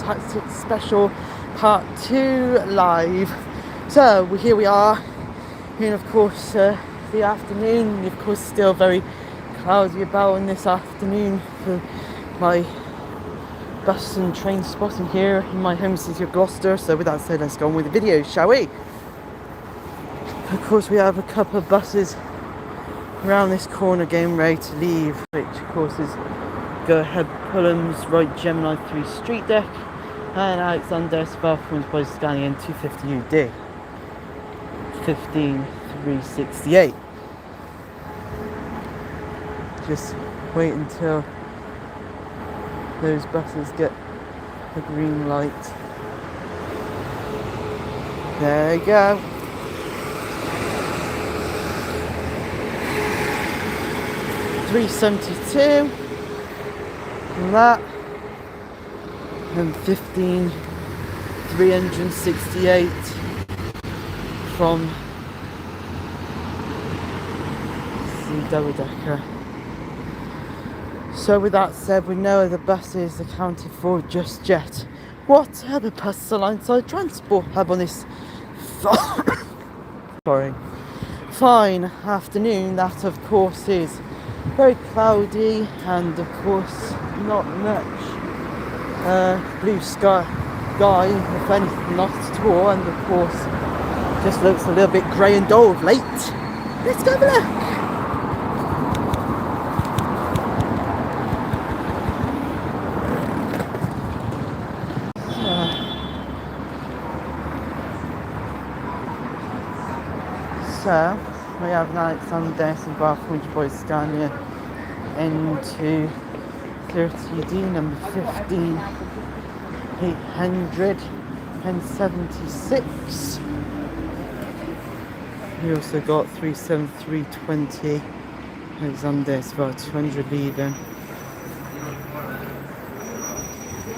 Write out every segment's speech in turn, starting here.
Part 6 special, Part 2 live. So here we are, and of course the afternoon, of course still very cloudy about in this afternoon for my bus and train spotting here in my home city of Gloucester. So with that said, let's go on with the video, shall we? Of course we have a couple of buses around this corner getting ready to leave, which of course is Go Ahead Pullham's Right Gemini 3 Street Deck and Alexander Sparkman's by Scania 250 UD 15368. Just wait until those buses get the green light. There you go. $372 from that, and $15,368 from the double decker. So with that said, we know the buses accounted for just yet. What other bus alongside transport hub on this fine afternoon? That of course is very cloudy and of course not much blue sky, if anything, not at all, and of course just looks a little bit grey and dull of late. Let's go have a look. So we have an Alexander and Barfridge by Scania N2 30D number 15876. We also got 37320 Alexander as well, 200 leaving.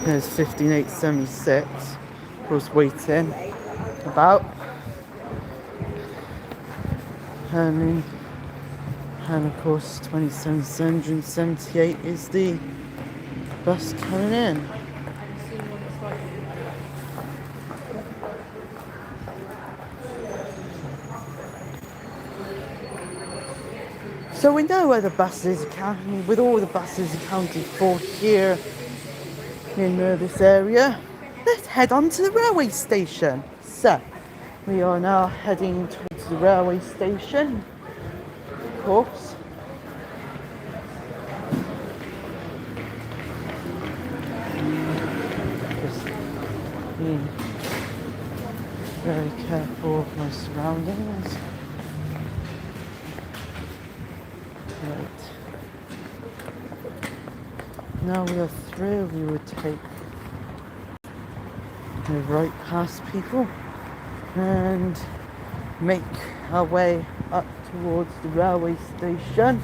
There's 15876. Of course, waiting about. And of course 2778 is the bus coming in. So we know where the buses accounted, with all the buses accounted for here in this area. Let's head on to the railway station. So we are now heading towards the railway station, of course. Just being very careful of my surroundings. Right. Now we are through, we would take the right past people and make our way up towards the railway station.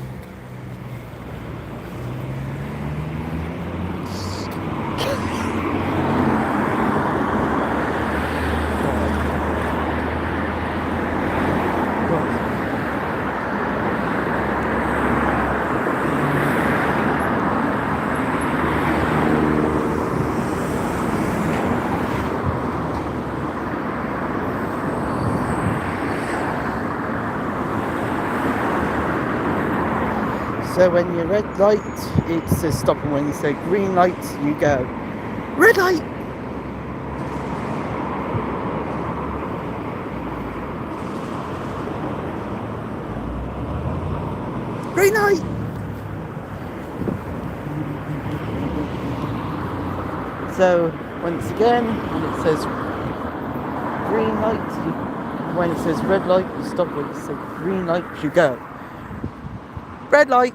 So when you're red light, it says stop, and when you say green light, you go. Red light! Green light! So once again, when it says green light, when it says red light, you stop. When it says green light, you go. Red light!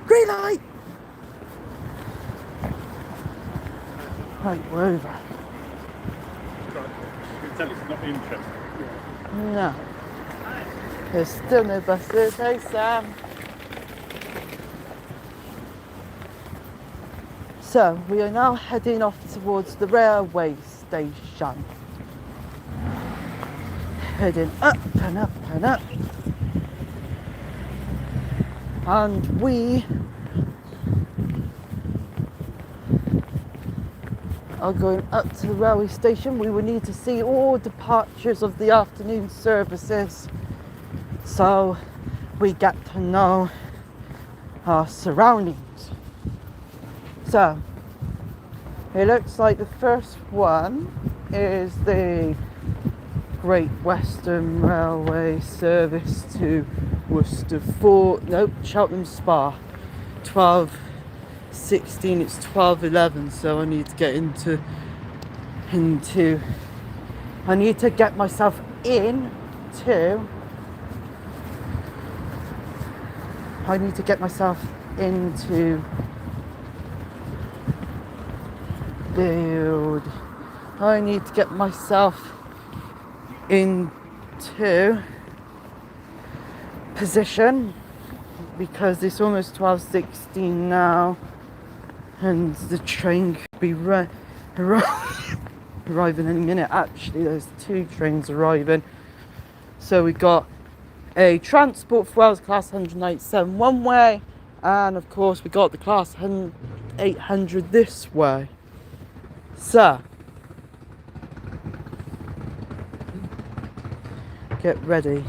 Green light! Right, we're over. You can tell it's not interesting. No. There's still no buses. Hey Sam. So we are now heading off towards the railway station. Heading up and up and up. And we are going up to the railway station. We will need to see all departures of the afternoon services, so we get to know our surroundings. So it looks like the first one is the Great Western Railway service to Worcester Cheltenham Spa. 12:16, it's 12:11, so I need to get I need to get myself into build. I need to get myself into position because it's almost 12:16 now, and the train could be arriving any minute. Actually, there's 2 trains arriving. So we got a Transport for Wales Class 197 one way, and of course we got the Class 800 this way. So get ready.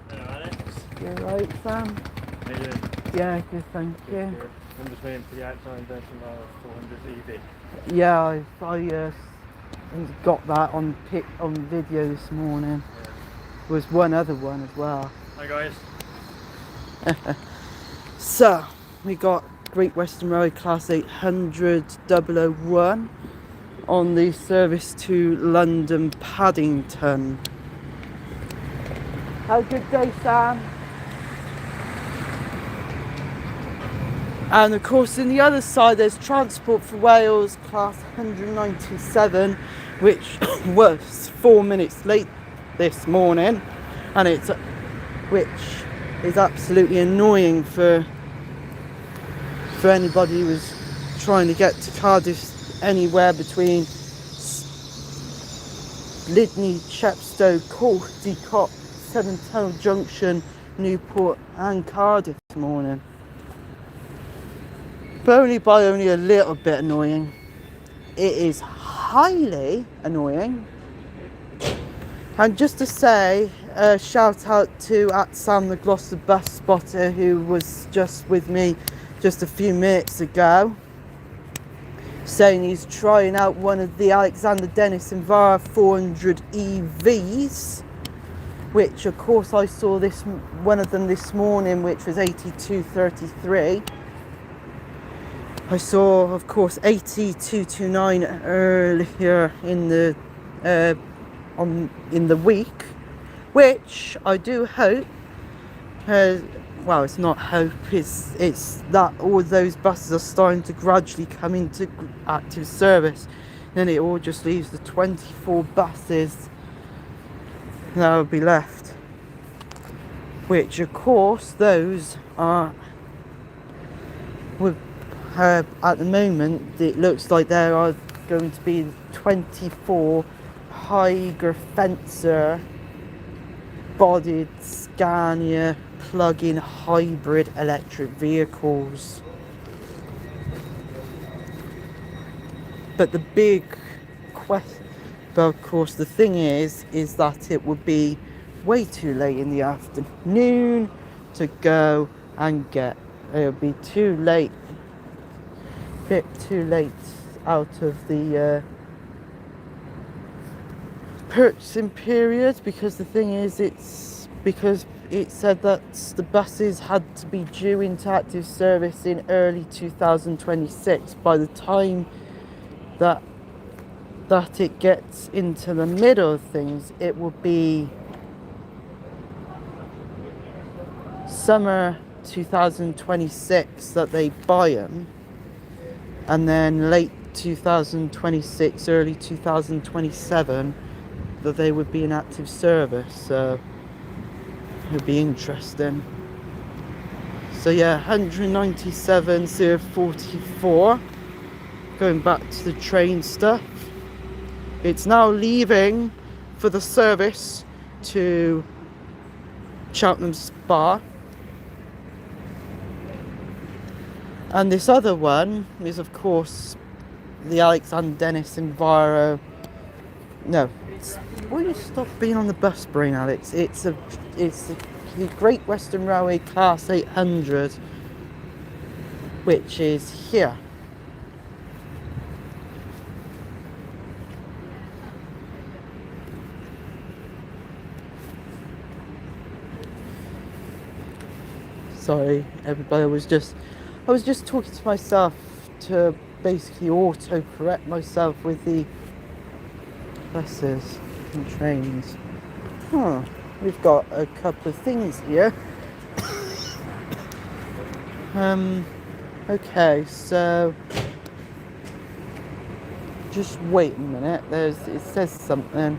Hello, Alex. You right, Sam? How you doing? Yeah, good, thank you. Good. I'm just waiting for the outside version of 400 EV. Yeah, I got that on video this morning. Yeah. There was one other one as well. Hi guys. So we got Great Western Railway Class 800 001 on the service to London Paddington. Have a good day, Sam. And of course, in the other side, there's Transport for Wales Class 197, which was 4 minutes late this morning, and which is absolutely annoying for anybody who was trying to get to Cardiff anywhere between Lydney, Chepstow, Caldicott, Seven Tunnel Junction, Newport and Cardiff this morning. But only a little bit annoying. It is highly annoying. And just to say, shout out to @Sam the Gloucester bus spotter, who was just with me just a few minutes ago, saying he's trying out one of the Alexander Dennis and Vara 400 EVs, which of course I saw one of them this morning, which was 8233. I saw, of course, 8229 earlier in the week, which I do hope. Well, it's not hope. It's that all those buses are starting to gradually come into active service. Then it all just leaves the 24 buses that will be left, which, of course, those are with. At the moment, it looks like there are going to be 24 Higer Fencer bodied Scania plug-in hybrid electric vehicles. But the big question, of course, the thing is that it would be way too late in the afternoon to go and get. It would be too late. Bit too late out of the purchasing period, because the thing is, it's because it said that the buses had to be due into active service in early 2026. By the time that it gets into the middle of things, it will be summer 2026 that they buy them. And then late 2026, early 2027, that they would be in active service. So it would be interesting. So yeah, 197,044. Going back to the train stuff. It's now leaving for the service to Cheltenham Spa. And this other one is, of course, the Alexander Dennis Enviro. No, will you stop being on the bus brain, Alex? It's the Great Western Railway Class 800, which is here. Sorry, everybody. I was just talking to myself to basically auto-correct myself with the buses and trains. We've got a couple of things here. Okay, so just wait a minute. It says something.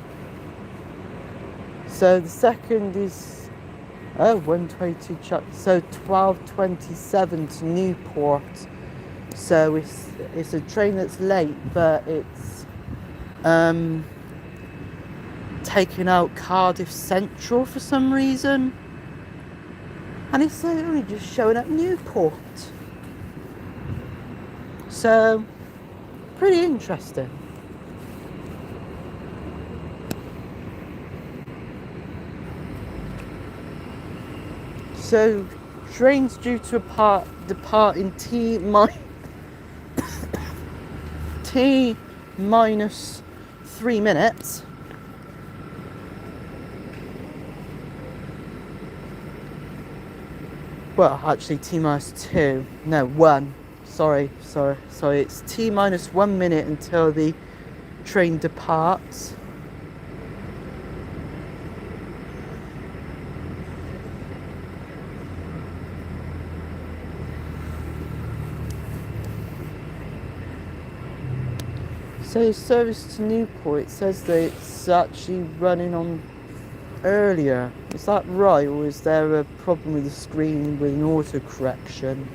So the second is 122 so 12:27 to Newport. So it's a train that's late, but it's taking out Cardiff Central for some reason, and it's only just showing up Newport. So pretty interesting. So trains due to depart in T minus 3 minutes. Well, actually T minus 2. No, 1. Sorry. It's T minus 1 minute until the train departs. So service to Newport, it says that it's actually running on earlier. Is that right, or is there a problem with the screen with an auto correction?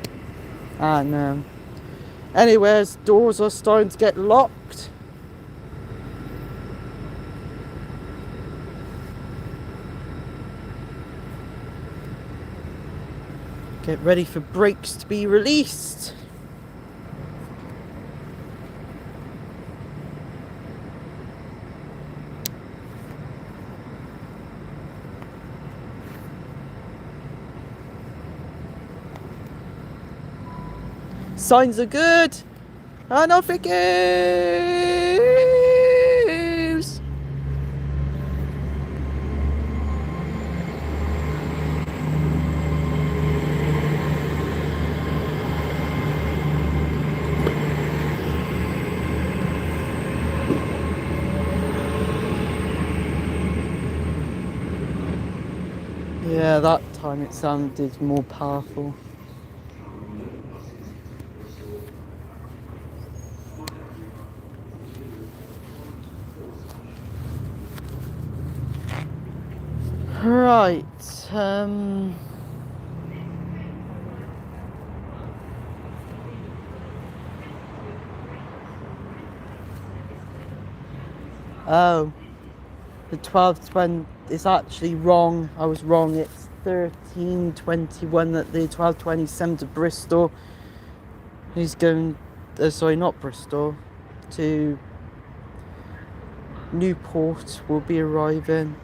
And anyways, doors are starting to get locked. Get ready for brakes to be released. Signs are good, and off it goes. Yeah, that time it sounded more powerful. Right, oh, the 12:20 is actually wrong. I was wrong. It's 13:21 that the 12:27 to Bristol. He's going, sorry, not Bristol, to Newport will be arriving.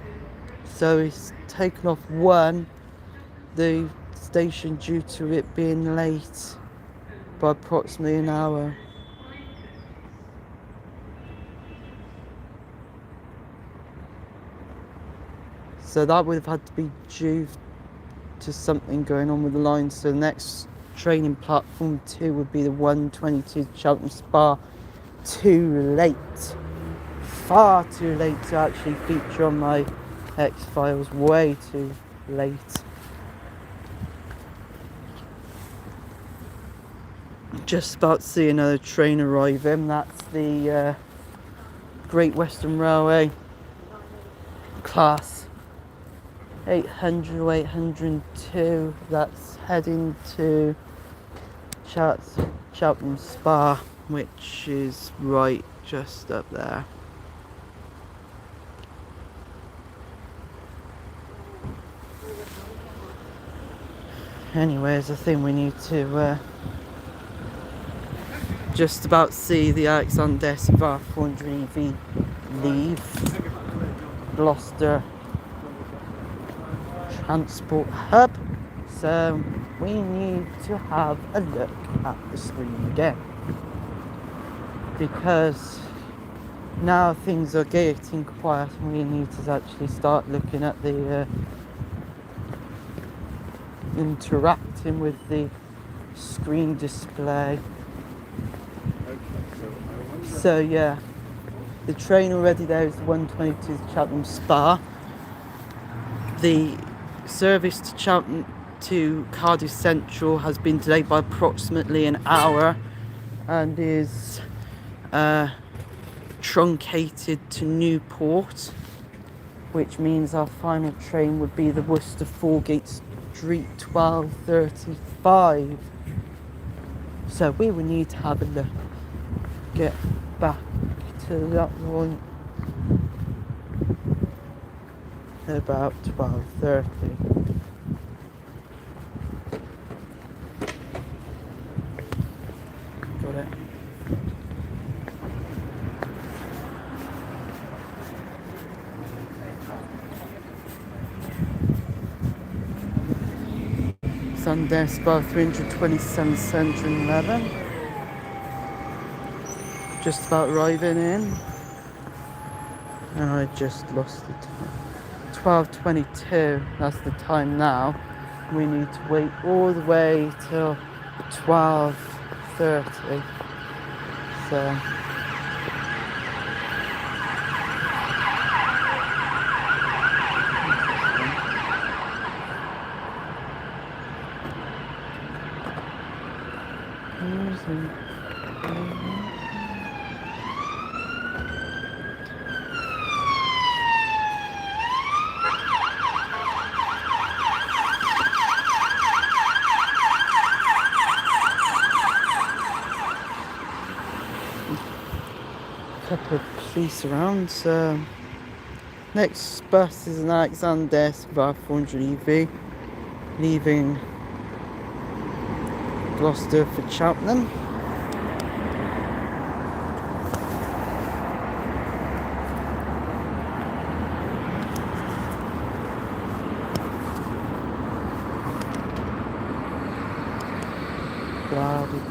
So he's taken off 1, the station, due to it being late by approximately an hour. So that would have had to be due to something going on with the line. So the next train in platform 2 would be the 122 Cheltenham Spa. Too late. Far too late to actually feature on my X-Files. Way too late. Just about to see another train arriving. That's the Great Western Railway Class 800 or 802. That's heading to Cheltenham Spa, which is right just up there. Anyways, I think we need to just about to see the Alexander SVR 400 EV leave Gloucester transport hub, so we need to have a look at the screen again, because now things are getting quiet and we need to actually start looking at the interacting with the screen display. So yeah, the train already there is 122 to Cheltenham Spa. The service to Cheltenham to Cardiff Central has been delayed by approximately an hour and is truncated to Newport, which means our final train would be the Worcester Foregate Street 12:35. So we will need to have a look, get back to that one about 12:30. Got it. Sunday Spa 327 111. Just about arriving in. And I just lost the time. 12:22, that's the time now. We need to wait all the way till 12:30. So couple of police around. So next bus is an Alexander SVR 400 EV leaving Gloucester for Cheltenham. Blah, blah, blah.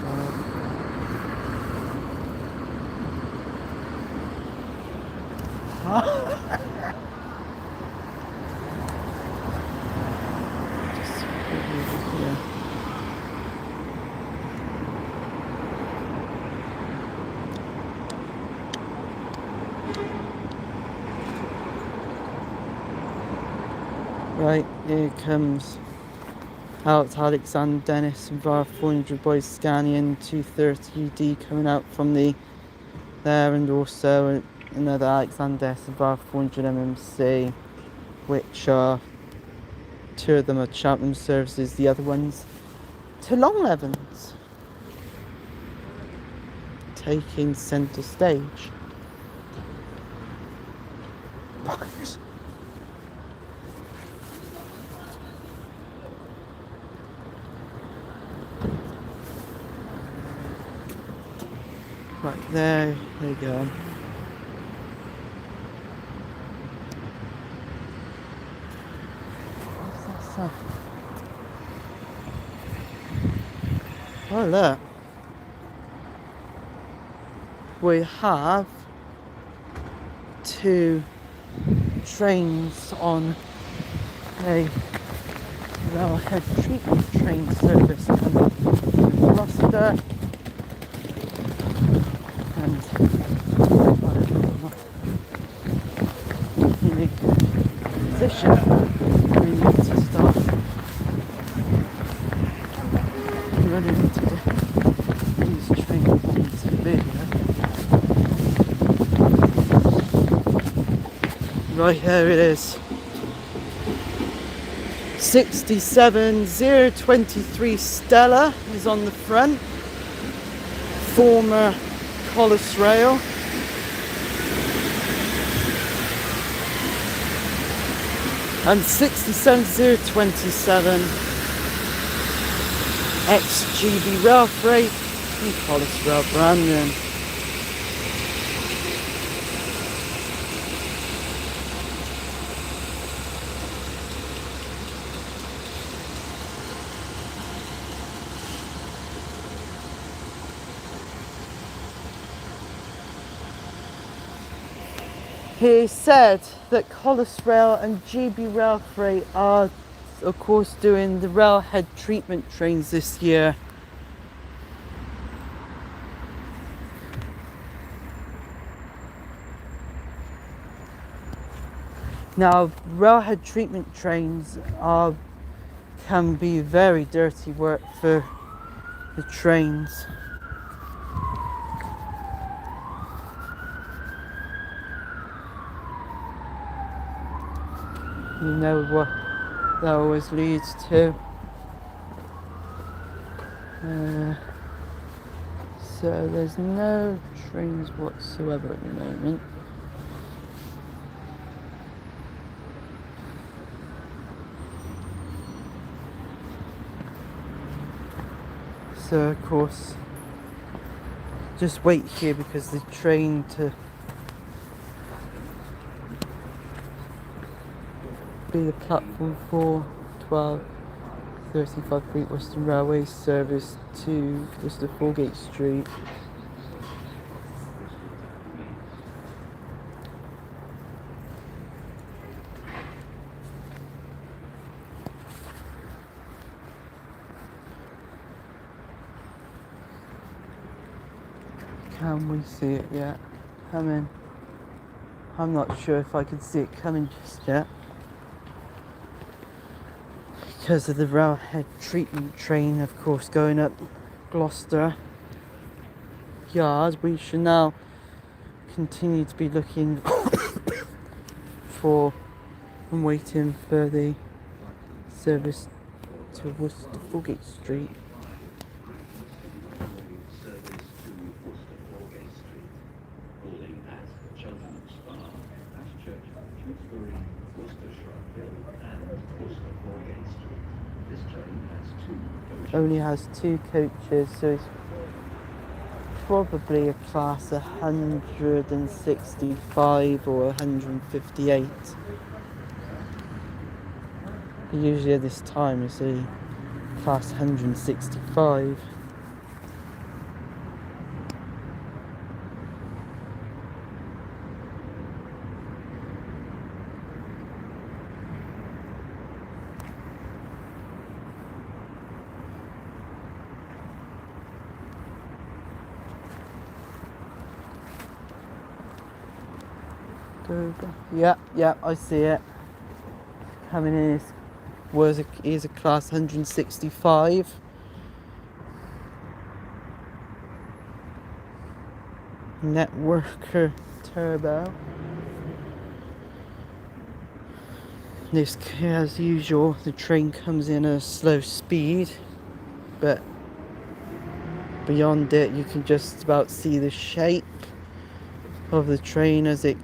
Right, here comes Alex Dennis and VAR 400 boys scanning 230D coming out from the there, and also another Alexander VAR 400 MMC, which are two of them are Cheltenham services, the other one's to Longlevens, taking centre stage. Right there you go. What's that sound? Oh look, we have two trains on a railhead treatment train service coming from Gloucester. And in a position we need to start running into these trains into video. Right, here it is. 67023 Stella is on the front. Former Collis Rail. And 67027 ex-GB Rail Freight Gloucester, Brandon. He said that Collis Rail and GB Rail Freight are, of course, doing the railhead treatment trains this year. Now, railhead treatment trains can be very dirty work for the trains. You know what that always leads to. So there's no trains whatsoever at the moment. So of course, just wait here because the train to be the platform 4, 12, 35 Great Western Railway service to Gloucester Foregate Street. Can we see it yet? Coming. I'm not sure if I can see it coming just yet. Because of the railhead treatment train, of course, going up Gloucester Yard, we should now continue to be looking for and waiting for the service to Worcester Foregate Street. Only has 2 coaches, so it's probably a class 165 or 158. Usually at this time it's a class 165. Yeah, I see it. Coming in is a class 165. Networker Turbo. This, as usual, the train comes in at a slow speed, but beyond it you can just about see the shape of the train as it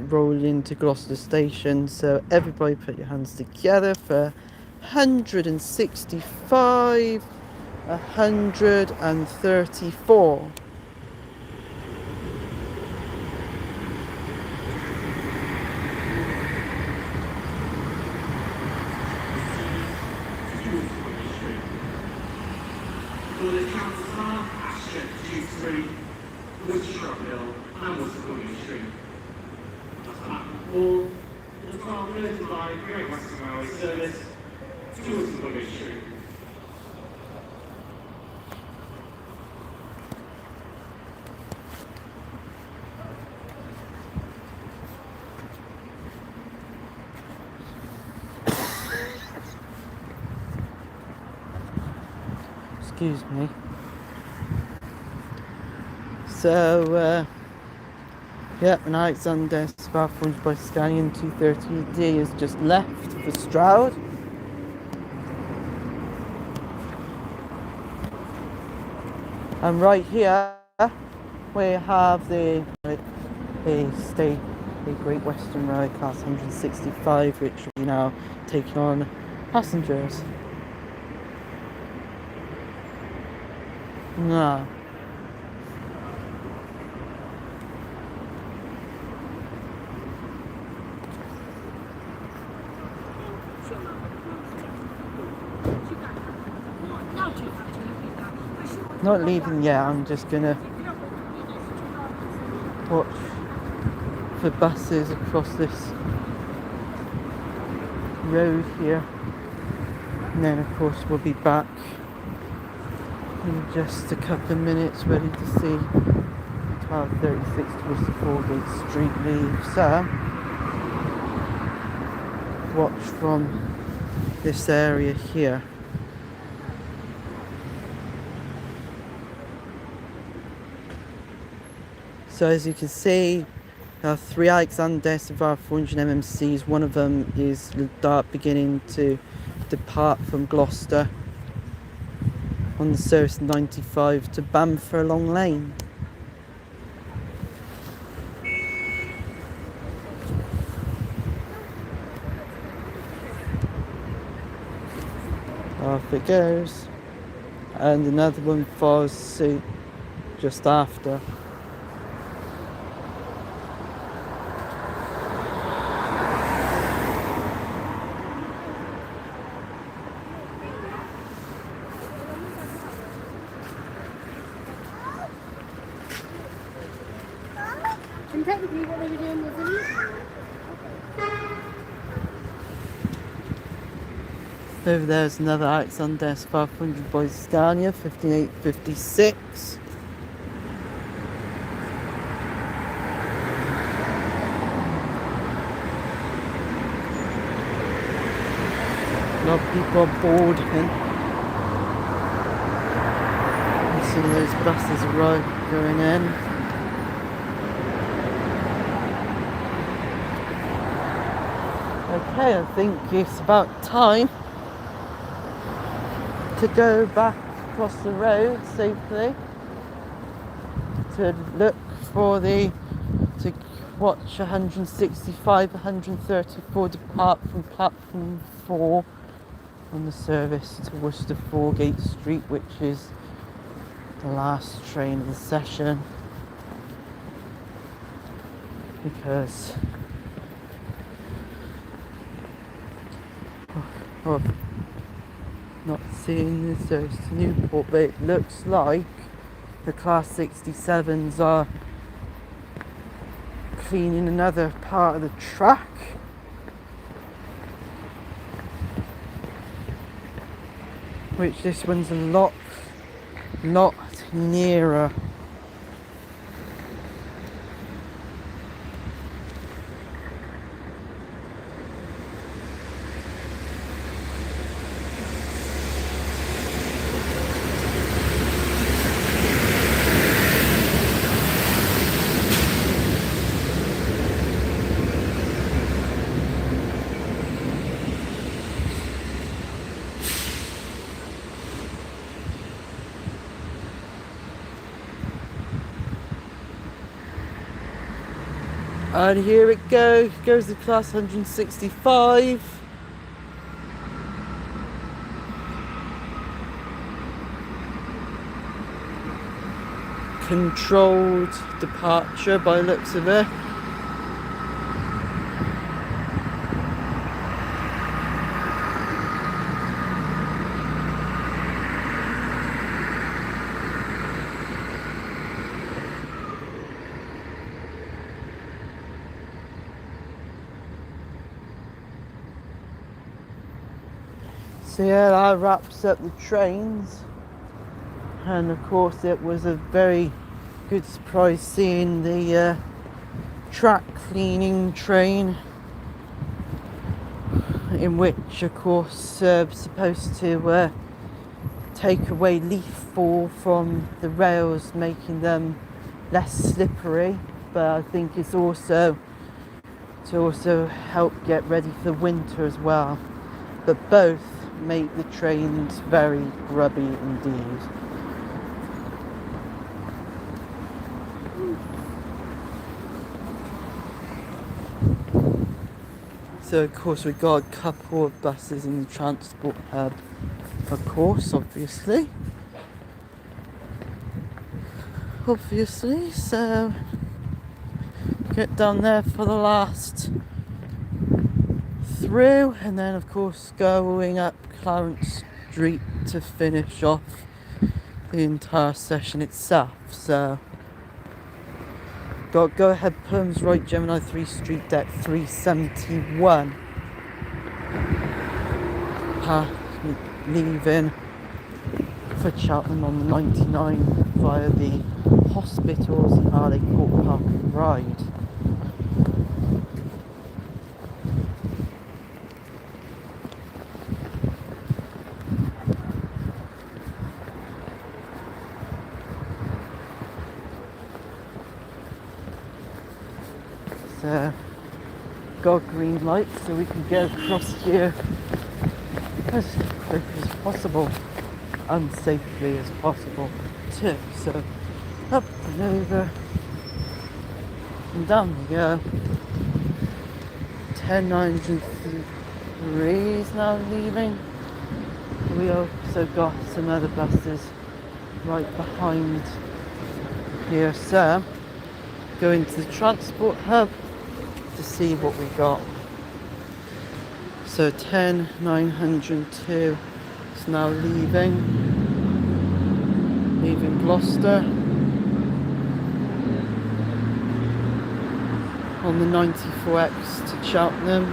rolls into Gloucester Station. So everybody put your hands together for 165, 134. All the 12:35 Great Western Railway service to Gloucester Foregate Street. Excuse me. So, yep, and Alexander Sparford by Scallion 230D has just left for Stroud. And right here we have the Great Western Railway class 165, which will be now taking on passengers. Now, Not leaving yet, I'm just gonna watch for buses across this road here. And then of course we'll be back in just a couple of minutes, ready to see 12:36 towards the Foregate Street leave. So watch from this area here. So as you can see, there are 3 Alexander Sevar 400 MMCs. One of them is beginning to depart from Gloucester on the service 95 to Bamford Long Lane. Off it goes. And another one follows suit just after. And technically what they were doing was illegal. Over there's another Alexander 500 Boys Scania 5856. A lot of people are boarding. You see those buses going in. Okay, I think it's about time to go back across the road safely to look for to watch 165, 134 depart from platform 4 on the service to Worcester Foregate Street, which is the last train of the session, because not seeing the service to Newport, but it looks like the Class 67s are cleaning another part of the track. Which this one's a lot nearer. And here it goes the Class 165. Controlled departure by the looks of it. So yeah, that wraps up the trains, and of course it was a very good surprise seeing the track cleaning train, in which of course supposed to take away leaf fall from the rails, making them less slippery, but I think it's also to help get ready for the winter as well. But both make the trains very grubby indeed. So of course we got a couple of buses in the transport hub, of course, obviously, so get down there for the last through, and then of course going up Clarence Street to finish off the entire session itself. So got go ahead perms right, Gemini 3 street deck 371. Leaving for Cheltenham on the 99 via the hospitals and Harley Court Park and Ride. So got green light so we can get across here as quick as possible, unsafely as possible too. So up and over and down we go. 10903 is now leaving. We also got some other buses right behind here, so going to the transport hub to see what we got. So 10902 is now leaving Gloucester on the 94X to Cheltenham.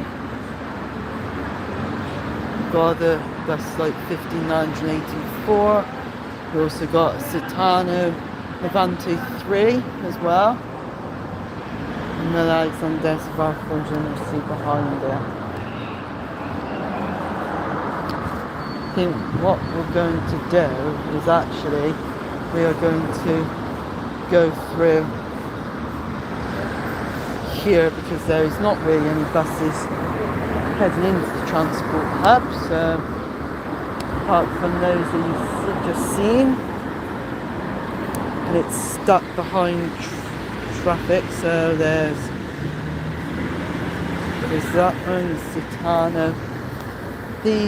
Got the bus like 15984. We also got Citano Levante 3 as well. And then Alexander Svartfjord you see behind there. I think what we're going to do is actually we are going to go through here because there is not really any buses heading into the transport hub, so apart from those that you've just seen, and it's stuck behind traffic. So there's that one, Citano, the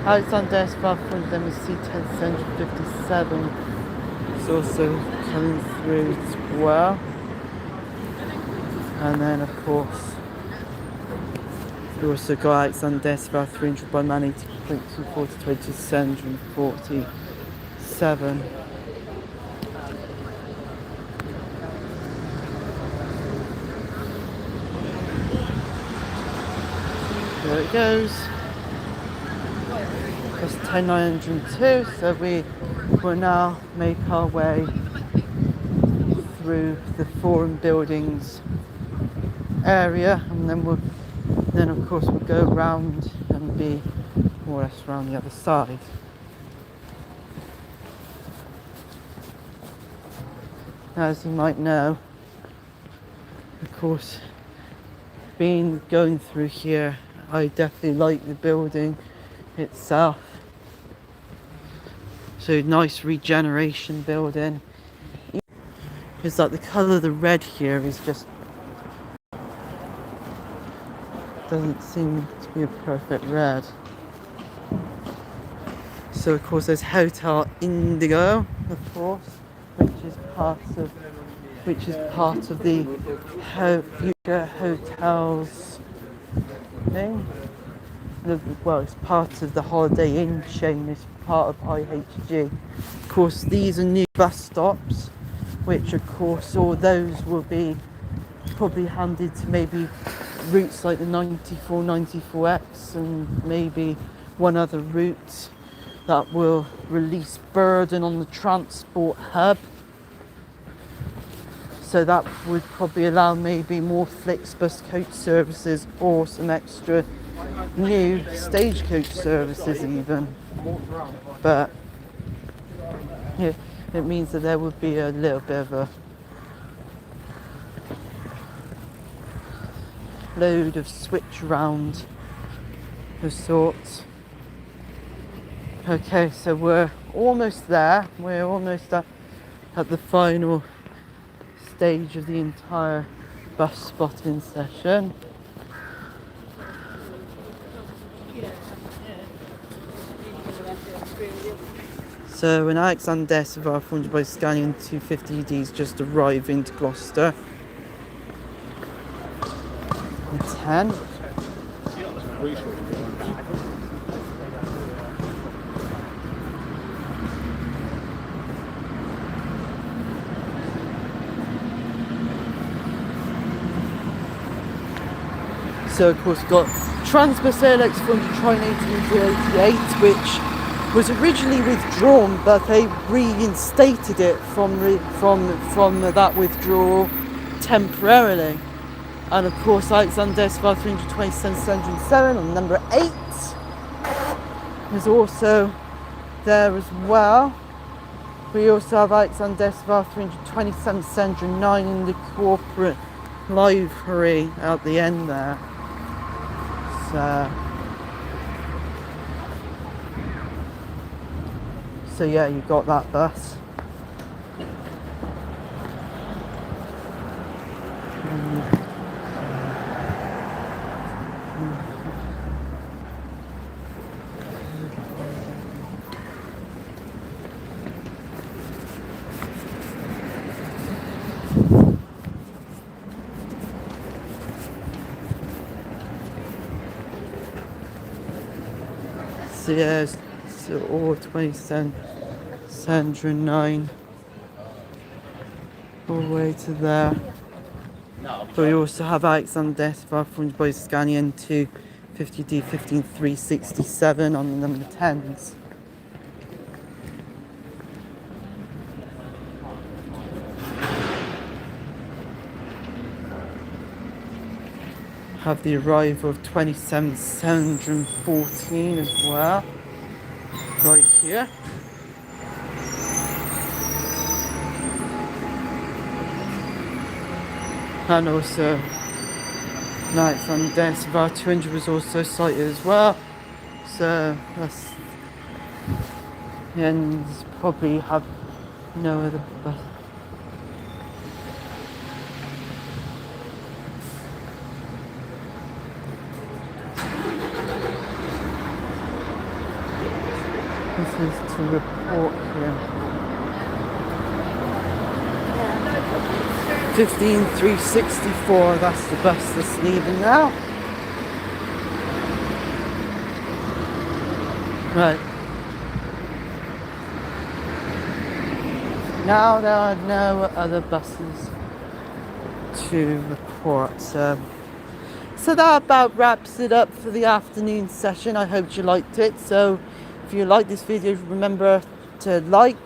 Alexander Svartfjord, then we see 10757 is also coming through as well. And then of course we also got Alexander Svartfjord 300 by man 80.24 to 2747. There it goes. That's 10902, so we will now make our way through the forum buildings area, and then of course we'll go around and be more or less around the other side. As you might know, of course, going through here, I definitely like the building itself. So nice regeneration building. It's like the colour of the red here is just doesn't seem to be a perfect red. So of course there's Hotel Indigo, of course, which is part of the future hotels thing. Well, it's part of the Holiday Inn chain, it's part of IHG. Of course, these are new bus stops, which of course all those will be probably handed to maybe routes like the 94X and maybe one other route that will release burden on the transport hub. So that would probably allow maybe more Flixbus coach services or some extra new stagecoach services even. But yeah, it means that there would be a little bit of a load of switch round of sorts. Okay, so we're almost there. We're almost at the final stage of the entire bus spotting session. So an Alexander Svartfjord by Scanian 250Ds just arrived into Gloucester. 10. also, of course, got Transbus ALX 400 Trine 1888, which was originally withdrawn, but they reinstated it from that withdrawal temporarily. And of course, Alexander Svar 327 on number 8 is also there as well. We also have Alexander Svar 327 Sandra 9 in the corporate livery at the end there. So yeah, you got that bus. So yeah, so all 27 Sandra 9 all the way to there. But we also have Alexander Svar 400 by Scanian to 50D 15367 on the number 10s. Have the arrival of 2714 as well, right here. And also Nights on Death of our 200 was also cited as well. So that's, and probably have no other bus. This is to report here. 15364, that's the bus that's leaving now. Right. Now there are no other buses to report. So that about wraps it up for the afternoon session. I hope you liked it. So if you like this video, remember to like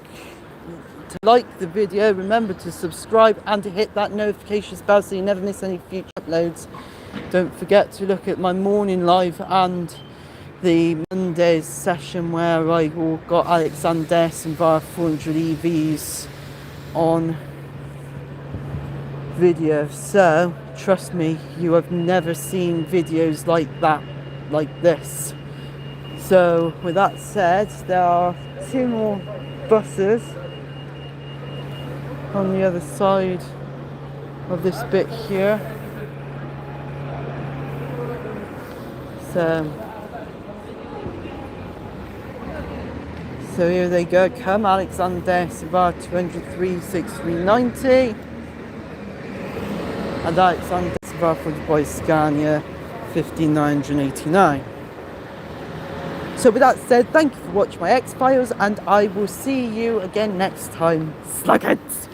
the video, remember to subscribe and to hit that notifications bell so you never miss any future uploads. Don't forget to look at my morning live and the Monday's session where I got Alexander and VAR 400 EVs on video. So trust me, you have never seen videos like that, like this. So with that said, there are 2 more buses on the other side of this bit here. So here they go. Come Alexander Savar 2036390 and Alexander Savar for by Scania 15989. So with that said, thank you for watching my X-Files and I will see you again next time. Sluggards!